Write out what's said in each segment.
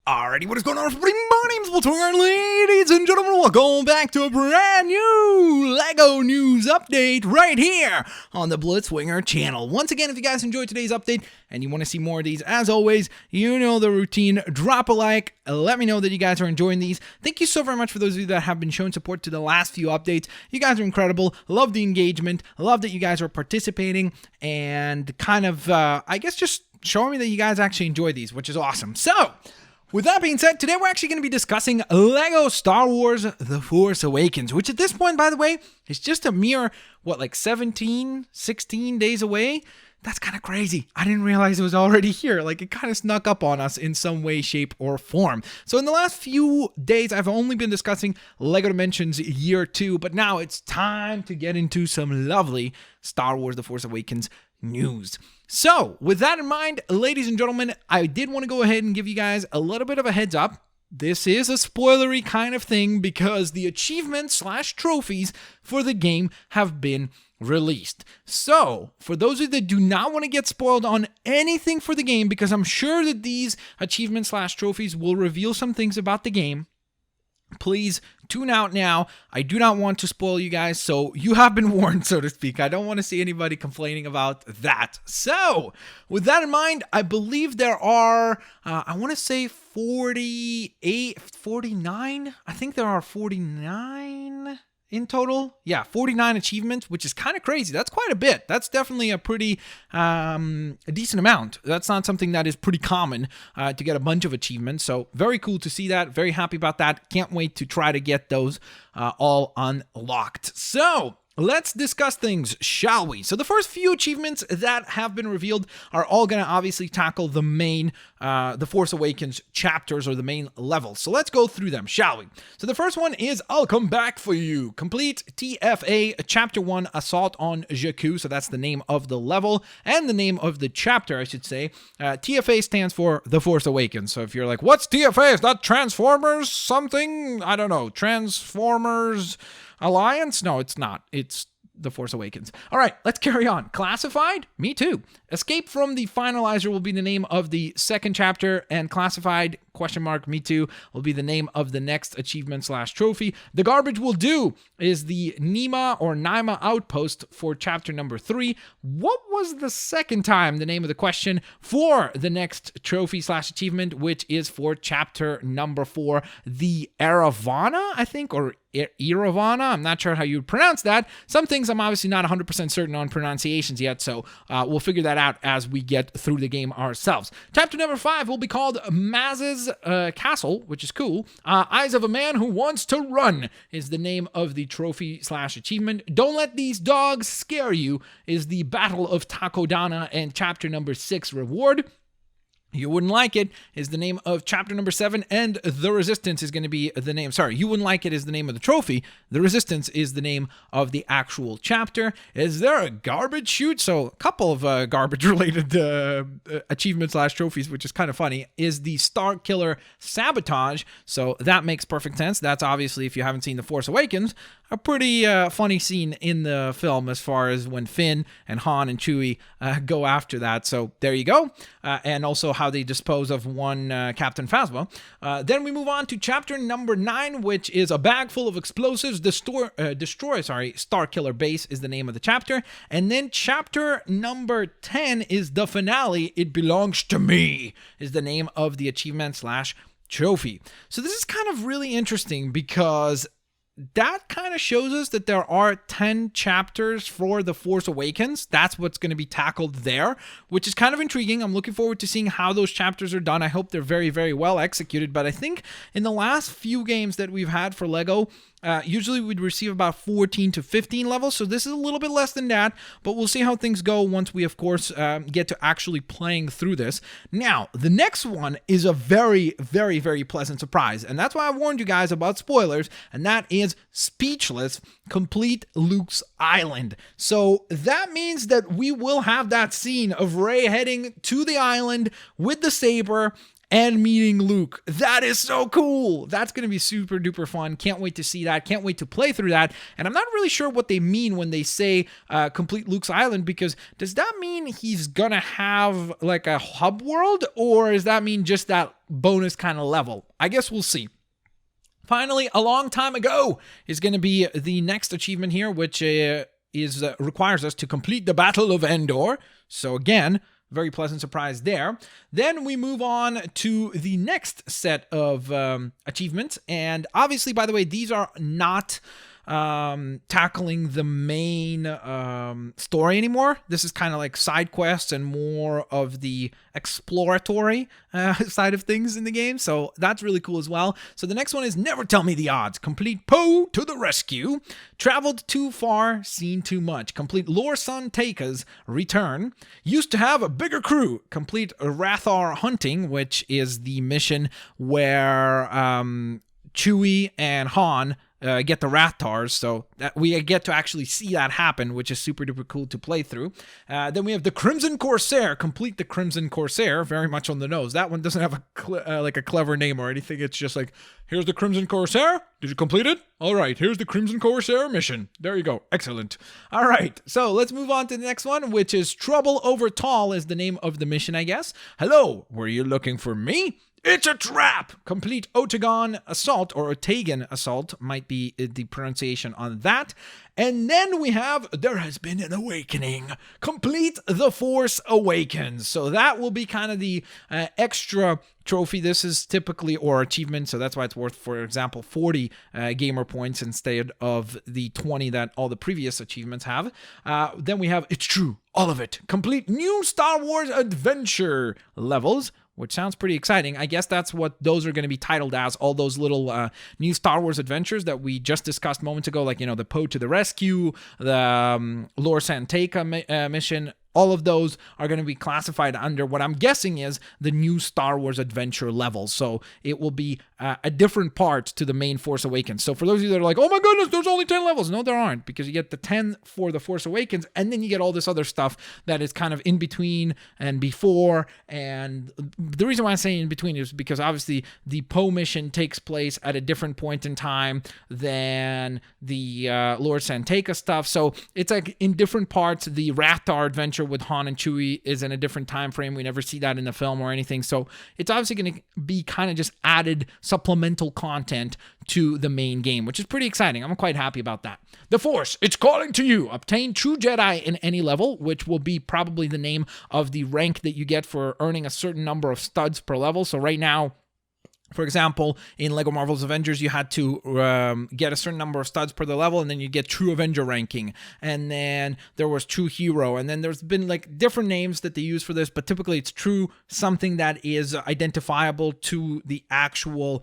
Alrighty, what is going on, everybody? My name's Blitzwinger, and ladies and gentlemen, welcome back to a brand new LEGO news update right here on the Blitzwinger channel. Once again, if you guys enjoyed today's update and you want to see more of these, as always, you know the routine. Drop a like, let me know that you guys are enjoying these. Thank you so very much for those of you that have been showing support to the last few updates. You guys are incredible. Love the engagement. Love that you guys are participating and kind of, I guess, just showing me that you guys actually enjoy these, which is awesome. So, with that being said, today we're actually going to be discussing LEGO Star Wars The Force Awakens, which at this point, by the way, is just a mere, 16 days away? That's kind of crazy. I didn't realize it was already here. It kind of snuck up on us in some way, shape, or form. So in the last few days, I've only been discussing LEGO Dimensions Year 2, but now it's time to get into some lovely Star Wars The Force Awakens news. So, with that in mind, ladies and gentlemen, I did want to go ahead and give you guys a little bit of a heads up. This is a spoilery kind of thing because the achievements/trophies for the game have been released. So, for those of you that do not want to get spoiled on anything for the game, because I'm sure that these achievements/trophies will reveal some things about the game, please tune out now. I do not want to spoil you guys, so you have been warned, so to speak. I don't want to see anybody complaining about that. So, with that in mind, I believe there are, I want to say 49. I think there are 49 in total. Yeah, 49 achievements, which is kind of crazy. That's quite a bit. That's definitely a pretty a decent amount. That's not something that is pretty common to get a bunch of achievements. So very cool to see that. Very happy about that. Can't wait to try to get those all unlocked. So, let's discuss things, shall we? So the first few achievements that have been revealed are all going to obviously tackle the main, the Force Awakens chapters or the main levels. So let's go through them, shall we? So the first one is, I'll come back for you. Complete TFA Chapter 1 Assault on Jakku. So that's the name of the level and the name of the chapter, I should say. TFA stands for The Force Awakens. So if you're like, what's TFA? Is that Transformers something? I don't know. Transformers Alliance? No, it's not. It's The Force Awakens. All right, let's carry on. Classified? Me too. Escape from the Finalizer will be the name of the second chapter, and Classified, ? Me too, will be the name of the next achievement/trophy. The Garbage Will Do is the Nima outpost for chapter number 3. What was the second time the name of the question for the next trophy/achievement, which is for chapter number 4, the Eravana, I think, or Iravana? I'm not sure how you would pronounce that. Some things I'm obviously not 100% certain on pronunciations yet, so we'll figure that out as we get through the game ourselves. Chapter number 5 will be called Maz's Castle, which is cool. Eyes of a Man Who Wants to Run is the name of the trophy/achievement. Don't Let These Dogs Scare You is the Battle of Takodana and chapter number 6 reward. You Wouldn't Like It is the name of chapter number 7, and The Resistance is going to be the name. Sorry, You Wouldn't Like It is the name of the trophy. The Resistance is the name of the actual chapter. Is there a garbage chute? So a couple of garbage-related achievements/trophies, which is kind of funny, is the Starkiller Sabotage. So that makes perfect sense. That's obviously, if you haven't seen The Force Awakens, a pretty funny scene in the film as far as when Finn and Han and Chewie go after that. So there you go. And also how they dispose of one Captain Phasma. Then we move on to chapter number 9, which is A Bag Full of Explosives. Destroy Starkiller Base is the name of the chapter. And then chapter number 10 is the finale. It Belongs to Me is the name of the achievement/trophy. So this is kind of really interesting because that kind of shows us that there are 10 chapters for The Force Awakens. That's what's going to be tackled there, which is kind of intriguing. I'm looking forward to seeing how those chapters are done. I hope they're very, very well executed. But I think in the last few games that we've had for LEGO, usually we'd receive about 14 to 15 levels, so this is a little bit less than that, but we'll see how things go once we, of course, get to actually playing through this. Now, the next one is a very, very, very pleasant surprise, and that's why I warned you guys about spoilers, and that is Speechless Complete Luke's Island. So that means that we will have that scene of Rey heading to the island with the saber and meeting Luke. That is so cool. That's going to be super duper fun. Can't wait to see that. Can't wait to play through that. And I'm not really sure what they mean when they say complete Luke's Island, because does that mean he's going to have like a hub world, or does that mean just that bonus kind of level? I guess we'll see. Finally, a long time ago is going to be the next achievement here, which requires us to complete the Battle of Endor. So again, very pleasant surprise there. Then we move on to the next set of achievements. And obviously, by the way, these are not tackling the main story anymore. This is kind of like side quests and more of the exploratory side of things in the game. So that's really cool as well. So the next one is Never Tell Me the Odds. Complete Poe to the Rescue. Traveled too far, seen too much. Complete Lor San Tekka's Return. Used to have a bigger crew. Complete Rathar Hunting, which is the mission where Chewie and Han get the Rathars, so that we get to actually see that happen, which is super duper cool to play through. Then we have the Crimson Corsair. Complete the Crimson Corsair, very much on the nose. That one doesn't have a clever name or anything. It's just like, here's the Crimson Corsair. Did you complete it? All right, here's the Crimson Corsair mission. There you go. Excellent. All right, so let's move on to the next one, which is Trouble Over Tall is the name of the mission, I guess. Hello, were you looking for me? It's a trap! Complete Otagon Assault, or Otagon Assault might be the pronunciation on that. And then we have There Has Been an Awakening. Complete The Force Awakens. So that will be kind of the extra trophy. This is typically, or achievement, so that's why it's worth, for example, 40 gamer points instead of the 20 that all the previous achievements have. Then we have It's True, all of it. Complete new Star Wars adventure levels, which sounds pretty exciting. I guess that's what those are going to be titled as, all those little new Star Wars adventures that we just discussed moments ago, like, the Poe to the Rescue, the Lor San Tekka mission. All of those are going to be classified under what I'm guessing is the new Star Wars adventure levels. So it will be a different part to the main Force Awakens. So for those of you that are like, oh my goodness, there's only 10 levels. No, there aren't, because you get the 10 for the Force Awakens, and then you get all this other stuff that is kind of in between and before. And the reason why I'm saying in between is because obviously the Poe mission takes place at a different point in time than the Lor San Tekka stuff. So it's like in different parts. The Rathar adventure with Han and Chewie is in a different time frame. We never see that in the film or anything. So it's obviously going to be kind of just added supplemental content to the main game, which is pretty exciting. I'm quite happy about that. The Force, it's calling to you. Obtain True Jedi in any level, which will be probably the name of the rank that you get for earning a certain number of studs per level. So right now, for example, in LEGO Marvel's Avengers, you had to get a certain number of studs per the level, and then you get True Avenger ranking. And then there was True Hero. And then there's been like different names that they use for this, but typically it's True something that is identifiable to the actual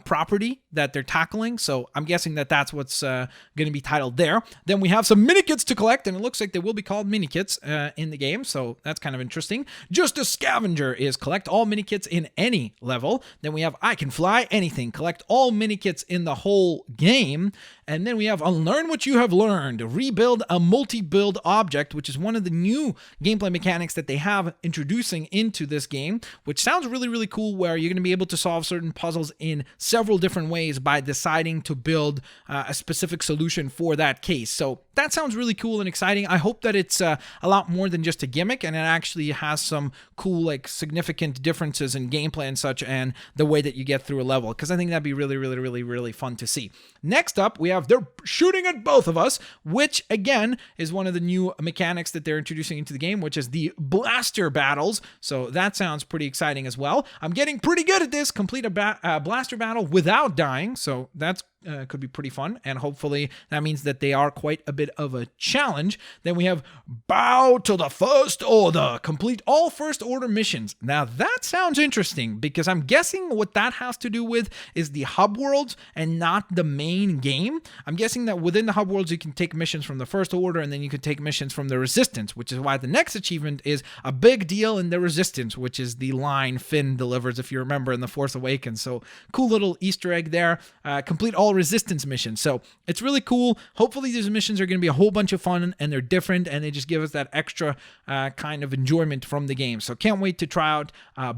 property that they're tackling. So I'm guessing that that's what's going to be titled there. Then we have some mini-kits to collect, and it looks like they will be called mini-kits in the game. So that's kind of interesting. Just a Scavenger is collect all mini-kits in any level. Then we have I Can Fly Anything. Collect all mini-kits in the whole game. And then we have Unlearn What You Have Learned. Rebuild a multi-build object, which is one of the new gameplay mechanics that they have introducing into this game, which sounds really, really cool, where you're going to be able to solve certain puzzles in several different ways by deciding to build a specific solution for that case. So that sounds really cool and exciting. I hope that it's a lot more than just a gimmick, and it actually has some cool, like, significant differences in gameplay and such, and the way that you get through a level, because I think that'd be really, really, really, really fun to see. Next up, we have They're Shooting at Both of Us, which again is one of the new mechanics that they're introducing into the game, which is the blaster battles. So that sounds pretty exciting as well. I'm getting pretty good at this. Complete a blaster battle without dying. So that's could be pretty fun, and hopefully that means that they are quite a bit of a challenge. Then we have Bow to the First Order. Complete all First Order missions. Now that sounds interesting, because I'm guessing what that has to do with is the hub worlds and not the main game. I'm guessing that within the hub worlds you can take missions from the First Order, and then you can take missions from the Resistance, which is why the next achievement is a big deal in the Resistance, which is the line Finn delivers, if you remember, in The Force Awakens. So cool little Easter egg there. Complete all all resistance missions. So it's really cool. Hopefully these missions are going to be a whole bunch of fun and they're different and they just give us that extra kind of enjoyment from the game. So can't wait to try out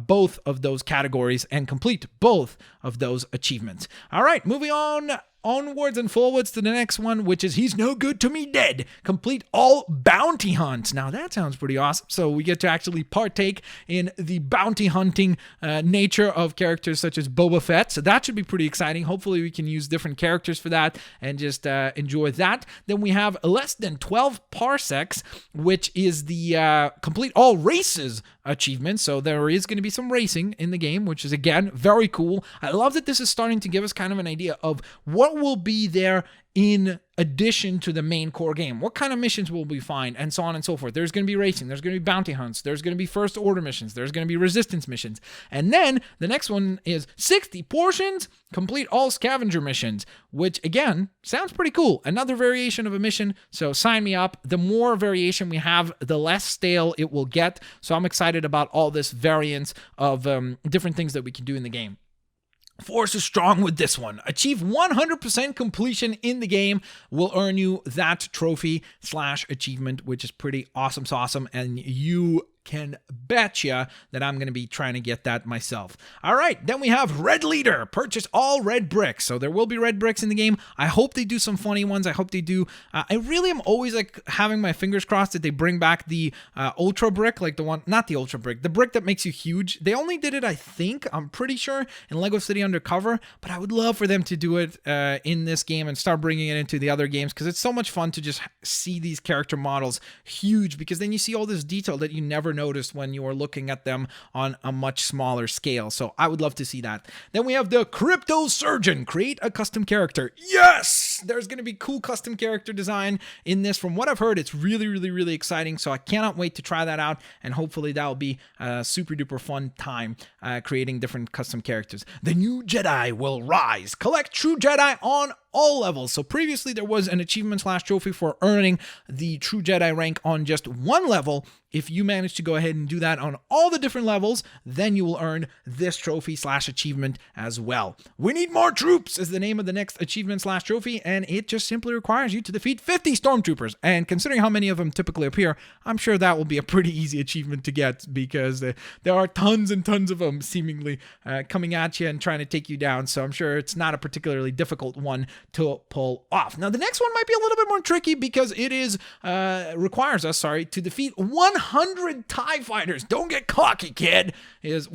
both of those categories and complete both of those achievements. All right, moving on. Onwards and forwards to the next one, which is He's No Good to Me Dead. Complete all bounty hunts. Now that sounds pretty awesome. So we get to actually partake in the bounty hunting nature of characters such as Boba Fett. So that should be pretty exciting. Hopefully we can use different characters for that and just enjoy that. Then we have Less Than 12 Parsecs, which is the complete all races achievement. So there is going to be some racing in the game, which is again very cool. I love that this is starting to give us kind of an idea of what will be there in addition to the main core game. What kind of missions will we find, and so on and so forth. There's going to be racing, there's going to be bounty hunts, there's going to be first order missions, there's going to be resistance missions. And then the next one is 60 portions, complete all scavenger missions, which again sounds pretty cool. Another variation of a mission, so sign me up. The more variation we have, the less stale it will get. So I'm excited about all this variance of different things that we can do in the game. Force is strong with this one. Achieve 100% completion in the game will earn you that trophy / achievement, which is pretty awesome. And you can betcha that I'm going to be trying to get that myself. All right, then we have Red Leader. Purchase all red bricks. So there will be red bricks in the game. I hope they do some funny ones. I hope they do. I really am always like having my fingers crossed that they bring back the Ultra Brick, like the one, not the Ultra Brick, the brick that makes you huge. They only did it, I think, I'm pretty sure, in Lego City Undercover, but I would love for them to do it in this game and start bringing it into the other games, because it's so much fun to just see these character models huge, because then you see all this detail that you never noticed when you are looking at them on a much smaller scale. So I would love to see that. Then we have the Crypto Surgeon. Create a custom character. Yes! There's going to be cool custom character design in this. From what I've heard, it's really exciting. So I cannot wait to try that out. And hopefully that'll be a super duper fun time creating different custom characters. The new Jedi will rise. Collect true Jedi on all levels. So previously there was an achievement / trophy for earning the true Jedi rank on just one level. If you manage to go ahead and do that on all the different levels, then you will earn this trophy / achievement as well. We Need More Troops is the name of the next achievement / trophy, and it just simply requires you to defeat 50 Stormtroopers. And considering how many of them typically appear, I'm sure that will be a pretty easy achievement to get, because there are tons and tons of them seemingly coming at you and trying to take you down. So I'm sure it's not a particularly difficult one to pull off. Now the next one might be a little bit more tricky, because it is requires us, to defeat 100 TIE fighters. Don't get cocky, kid. It's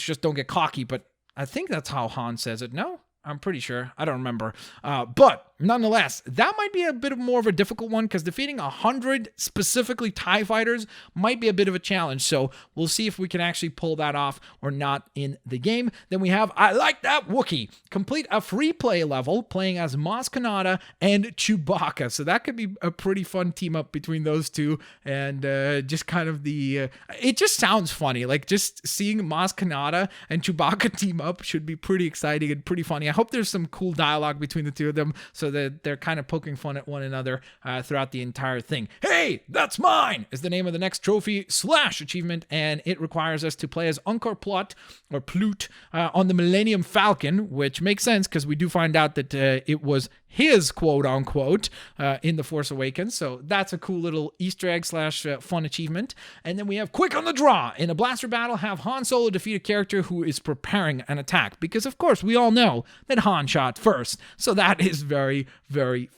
just don't get cocky, but I think that's how Han says it. No? I'm pretty sure. I don't remember. But nonetheless, that might be a bit more of a difficult one, because defeating 100 specifically TIE fighters might be a bit of a challenge. So we'll see if we can actually pull that off or not in the game. Then we have I Like That Wookiee. Complete a free play level playing as Maz Kanata and Chewbacca. So that could be a pretty fun team up between those two. And just kind of it just sounds funny. Like just seeing Maz Kanata and Chewbacca team up should be pretty exciting and pretty funny. I hope there's some cool dialogue between the two of them, so that they're kind of poking fun at one another throughout the entire thing. Hey, that's mine is the name of the next trophy / achievement, and it requires us to play as Unkar Plutt on the Millennium Falcon, which makes sense because we do find out that it was his quote unquote in The Force Awakens. So that's a cool little Easter egg / fun achievement. And then we have Quick on the Draw. In a blaster battle, have Han Solo defeat a character who is preparing an attack, because of course we all know that Han shot first. So that is very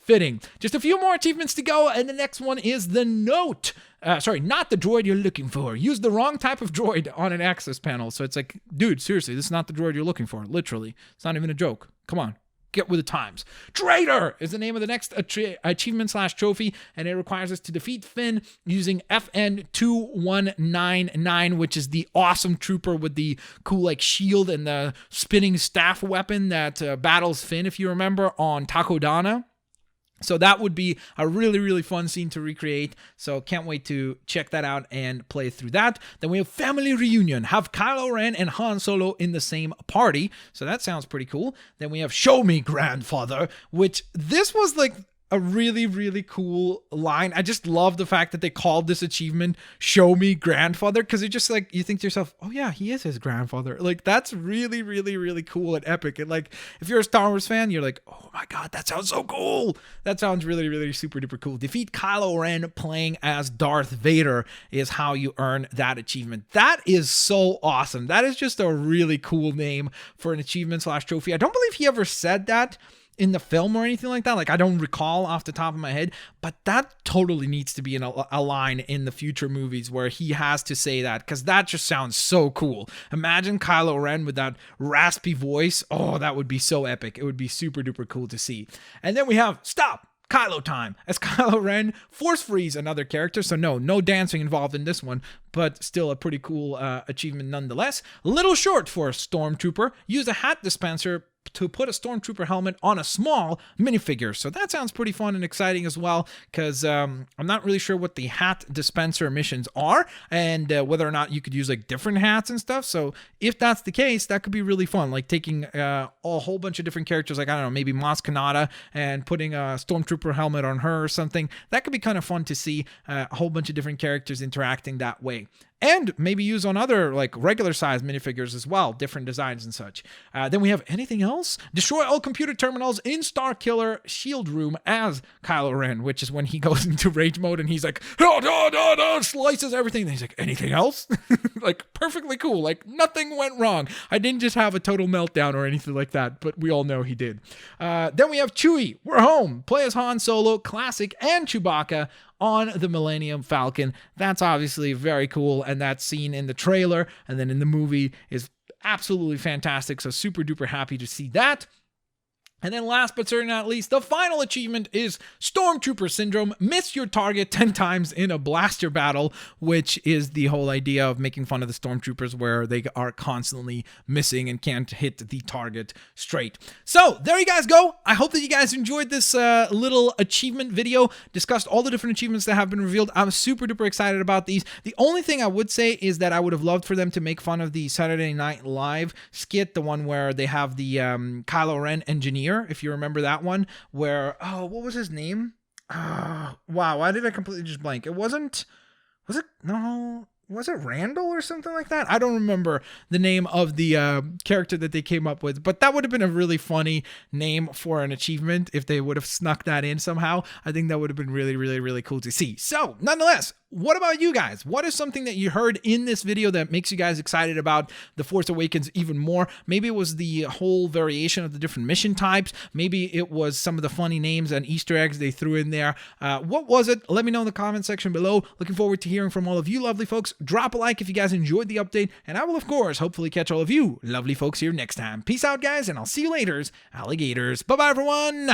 fitting. Just a few more achievements to go, and the next one is the Note. Not the droid you're looking for. Use the wrong type of droid on an access panel. So it's like, dude, seriously, this is not the droid you're looking for. Literally. It's not even a joke. Come on. Get with the times. Traitor is the name of the next achievement / trophy, and it requires us to defeat Finn using FN 2199, which is the awesome trooper with the cool shield and the spinning staff weapon that battles Finn, if you remember, on Takodana. So that would be a really fun scene to recreate. So can't wait to check that out and play through that. Then we have Family Reunion. Have Kylo Ren and Han Solo in the same party. So that sounds pretty cool. Then we have Show Me Grandfather, which this was a really, really cool line. I just love the fact that they called this achievement "Show Me Grandfather," because it just like, you think to yourself, oh yeah, he is his grandfather. Like, that's really, really, really cool and epic. And like, if you're a Star Wars fan, you're like, oh my god, that sounds so cool. That sounds really, really super duper cool. Defeat Kylo Ren playing as Darth Vader is how you earn that achievement. That is so awesome. That is just a really cool name for an achievement / trophy. I don't believe he ever said that in the film or anything like that. Like, I don't recall off the top of my head, but that totally needs to be in a line in the future movies where he has to say that, because that just sounds so cool. Imagine Kylo Ren with that raspy voice. Oh, that would be so epic. It would be super duper cool to see. And then we have Stop Kylo Time as Kylo Ren force freeze another character. So no dancing involved in this one, but still a pretty cool achievement nonetheless. Little short for a Stormtrooper. Use a hat dispenser to put a Stormtrooper helmet on a small minifigure. So that sounds pretty fun and exciting as well, because I'm not really sure what the hat dispenser missions are, and whether or not you could use like different hats and stuff. So if that's the case, that could be really fun, like taking a whole bunch of different characters, like, I don't know, maybe Maz Kanata, and putting a Stormtrooper helmet on her or something. That could be kind of fun to see, a whole bunch of different characters interacting that way. And maybe use on other like regular size minifigures as well, different designs and such. Then we have anything else? Destroy all computer terminals in Starkiller Shield Room as Kylo Ren, which is when he goes into rage mode and he's like, slices everything. And he's like, anything else? Like, perfectly cool. Like, nothing went wrong. I didn't just have a total meltdown or anything like that, but we all know he did. Then we have Chewie. We're home. Play as Han Solo, Classic, and Chewbacca on the Millennium Falcon. That's obviously very cool, and that scene in the trailer and then in the movie is absolutely fantastic. So super duper happy to see that. And then last but certainly not least, the final achievement is Stormtrooper Syndrome. Miss your target 10 times in a blaster battle, which is the whole idea of making fun of the Stormtroopers where they are constantly missing and can't hit the target straight. So there you guys go. I hope that you guys enjoyed this little achievement video. Discussed all the different achievements that have been revealed. I'm super duper excited about these. The only thing I would say is that I would have loved for them to make fun of the Saturday Night Live skit, the one where they have the Kylo Ren engineer. If you remember that one, where, oh, what was his name? Wow, why did I completely just blank? It wasn't, was it? No, was it Randall or something like that? I don't remember the name of the character that they came up with, but that would have been a really funny name for an achievement if they would have snuck that in somehow. I think that would have been really, really, really cool to see. So, nonetheless, what about you guys? What is something that you heard in this video that makes you guys excited about The Force Awakens even more? Maybe it was the whole variation of the different mission types. Maybe it was some of the funny names and Easter eggs they threw in there. What was it? Let me know in the comment section below. Looking forward to hearing from all of you lovely folks. Drop a like if you guys enjoyed the update, and I will, of course, hopefully catch all of you lovely folks here next time. Peace out, guys, and I'll see you later, alligators. Bye-bye, everyone!